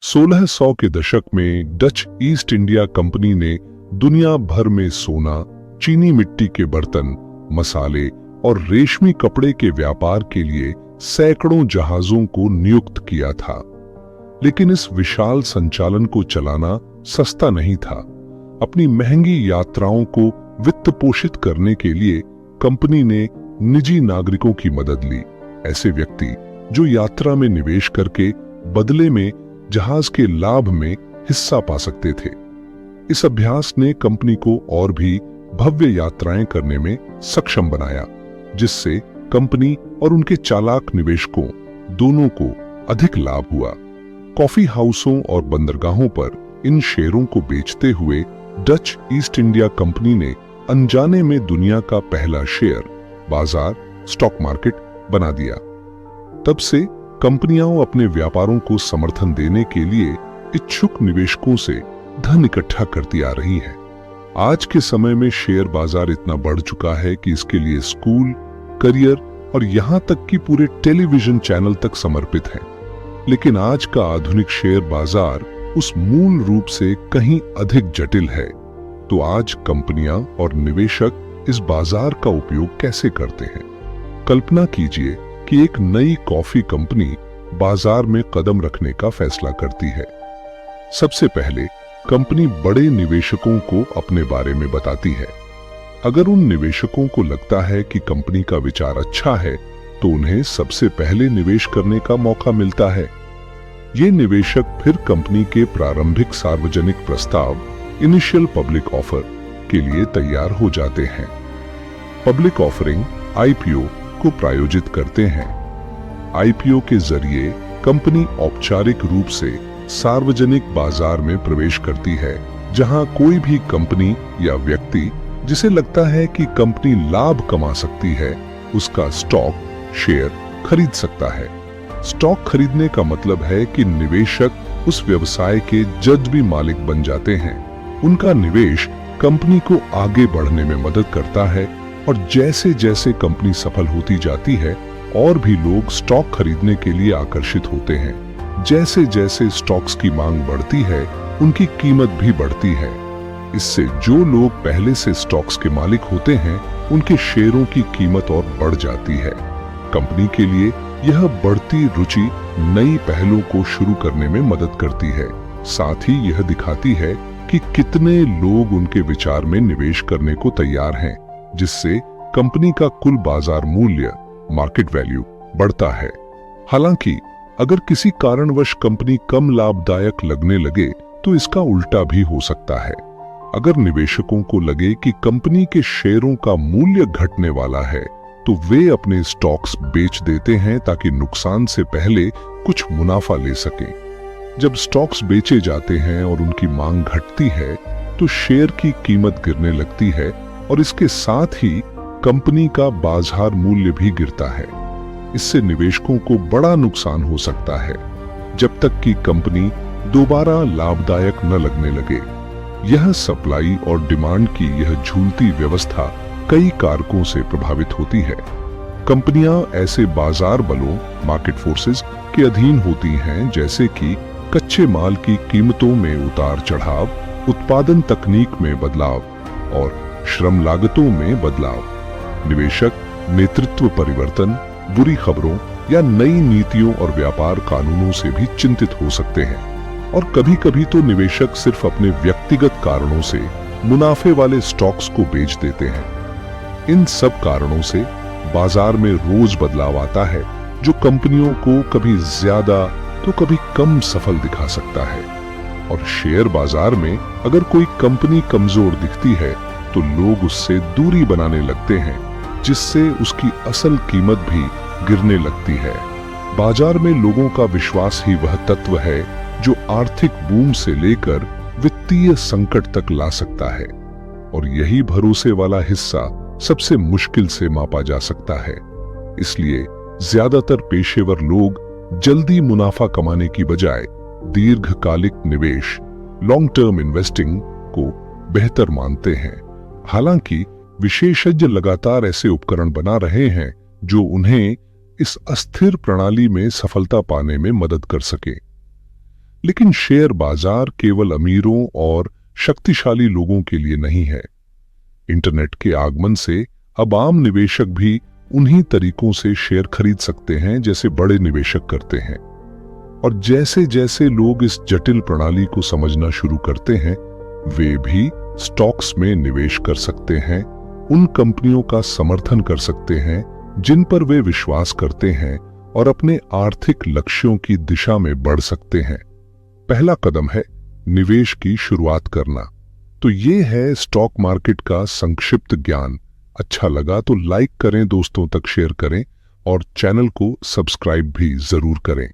1600 के दशक में डच ईस्ट इंडिया कंपनी ने दुनिया भर में सोना, चीनी मिट्टी के बर्तन, मसाले और रेशमी कपड़े के व्यापार के लिए सैकड़ों जहाजों को नियुक्त किया था। लेकिन इस विशाल संचालन को चलाना सस्ता नहीं था। अपनी महंगी यात्राओं को वित्त पोषित करने के लिए कंपनी ने निजी नागरिकों की मदद ली, ऐसे व्यक्ति जो यात्रा में निवेश करके बदले में जहाज के लाभ में हिस्सा पा सकते थे। इस अभ्यास ने कंपनी को और भी भव्य यात्राएं करने में सक्षम बनाया, जिससे कंपनी और उनके चालाक निवेशकों दोनों को अधिक लाभ हुआ। कॉफी हाउसों और बंदरगाहों पर इन शेयरों को बेचते हुए डच ईस्ट इंडिया कंपनी ने अनजाने में दुनिया का पहला शेयर बाजार, स्टॉक मार्केट बना दिया। तब से कंपनियां अपने व्यापारों को समर्थन देने के लिए इच्छुक निवेशकों से धन इकट्ठा करती आ रही है। आज के समय में शेयर बाजार इतना बढ़ चुका है कि इसके लिए स्कूल, करियर और यहां तक कि पूरे टेलीविजन चैनल तक समर्पित हैं। लेकिन आज का आधुनिक शेयर बाजार उस मूल रूप से कहीं अधिक जटिल है। तो आज कंपनियां और निवेशक इस बाजार का उपयोग कैसे करते हैं? कल्पना कीजिए कि एक नई कॉफी कंपनी बाजार में कदम रखने का फैसला करती है। सबसे पहले कंपनी बड़े निवेशकों को अपने बारे में बताती है। अगर उन निवेशकों को लगता है कि कंपनी का विचार अच्छा है, तो उन्हें सबसे पहले निवेश करने का मौका मिलता है। ये निवेशक फिर कंपनी के प्रारंभिक सार्वजनिक प्रस्ताव, इनिशियल पब्लिक ऑफर के लिए तैयार हो जाते हैं। पब्लिक ऑफरिंग आईपीओ को प्रायोजित करते हैं। आईपीओ के जरिए कंपनी औपचारिक रूप से सार्वजनिक बाजार में प्रवेश करती है, जहां कोई भी कंपनी या व्यक्ति जिसे लगता है कि कंपनी लाभ कमा सकती है, उसका स्टॉक, शेयर खरीद सकता है। स्टॉक खरीदने का मतलब है कि निवेशक उस व्यवसाय के जज्बी मालिक बन जाते हैं। उनका निवेश कंपनी को आगे बढ़ने में मदद करता है और जैसे जैसे कंपनी सफल होती जाती है, और भी लोग स्टॉक खरीदने के लिए आकर्षित होते हैं। जैसे जैसे स्टॉक्स की मांग बढ़ती है, उनकी कीमत भी बढ़ती है। इससे जो लोग पहले से स्टॉक्स के मालिक होते हैं, उनके शेयरों की कीमत और बढ़ जाती है। कंपनी के लिए यह बढ़ती रुचि नई पहलों को शुरू करने में मदद करती है। साथ ही यह दिखाती है कि कितने लोग उनके विचार में निवेश करने को तैयार हैं, जिससे कंपनी का कुल बाजार मूल्य, मार्केट वैल्यू बढ़ता है। हालांकि अगर किसी कारणवश कंपनी कम लाभदायक लगने लगे, तो इसका उल्टा भी हो सकता है। अगर निवेशकों को लगे कि कंपनी के शेयरों का मूल्य घटने वाला है, तो वे अपने स्टॉक्स बेच देते हैं ताकि नुकसान से पहले कुछ मुनाफा ले सकें। जब स्टॉक्स बेचे जाते हैं और उनकी मांग घटती है, तो शेयर की कीमत गिरने लगती है और इसके साथ ही कंपनी का बाजार मूल्य भी गिरता है। इससे निवेशकों को बड़ा नुकसान हो सकता है, जब तक कि कंपनी दोबारा लाभदायक न लगने लगे। यह सप्लाई और डिमांड की यह झूलती व्यवस्था कई कारकों से प्रभावित होती है। कंपनियां ऐसे बाजार बलों, मार्केट फोर्सेस के अधीन होती हैं, जैसे कि कच्चे माल की कीमतों में उतार चढ़ाव, उत्पादन तकनीक में बदलाव और श्रम लागतों में बदलाव। निवेशक नेतृत्व परिवर्तन, बुरी खबरों या नई नीतियों और व्यापार कानूनों से भी चिंतित हो सकते हैं। और कभी-कभी तो निवेशक सिर्फ अपने व्यक्तिगत कारणों से मुनाफे वाले स्टॉक्स को बेच देते हैं। इन सब कारणों से बाजार में रोज बदलाव आता है, जो कंपनियों को कभी ज्यादा तो कभी कम सफल दिखा सकता है। और शेयर बाजार में अगर कोई कंपनी कमजोर दिखती है, तो लोग उससे दूरी बनाने लगते हैं, जिससे उसकी असल कीमत भी गिरने लगती है। बाजार में लोगों का विश्वास ही वह तत्व है जो आर्थिक बूम से लेकर वित्तीय संकट तक ला सकता है। और यही भरोसे वाला हिस्सा सबसे मुश्किल से मापा जा सकता है। इसलिए ज्यादातर पेशेवर लोग जल्दी मुनाफा कमाने की बजाय दीर्घकालिक निवेश, लॉन्ग टर्म इन्वेस्टिंग को बेहतर मानते हैं। हालांकि विशेषज्ञ लगातार ऐसे उपकरण बना रहे हैं जो उन्हें इस अस्थिर प्रणाली में सफलता पाने में मदद कर सके। लेकिन शेयर बाजार केवल अमीरों और शक्तिशाली लोगों के लिए नहीं है। इंटरनेट के आगमन से अब आम निवेशक भी उन्हीं तरीकों से शेयर खरीद सकते हैं जैसे बड़े निवेशक करते हैं। और जैसे जैसे लोग इस जटिल प्रणाली को समझना शुरू करते हैं, वे भी स्टॉक्स में निवेश कर सकते हैं, उन कंपनियों का समर्थन कर सकते हैं जिन पर वे विश्वास करते हैं और अपने आर्थिक लक्ष्यों की दिशा में बढ़ सकते हैं। पहला कदम है निवेश की शुरुआत करना। तो ये है स्टॉक मार्केट का संक्षिप्त ज्ञान। अच्छा लगा तो लाइक करें, दोस्तों तक शेयर करें और चैनल को सब्सक्राइब भी जरूर करें।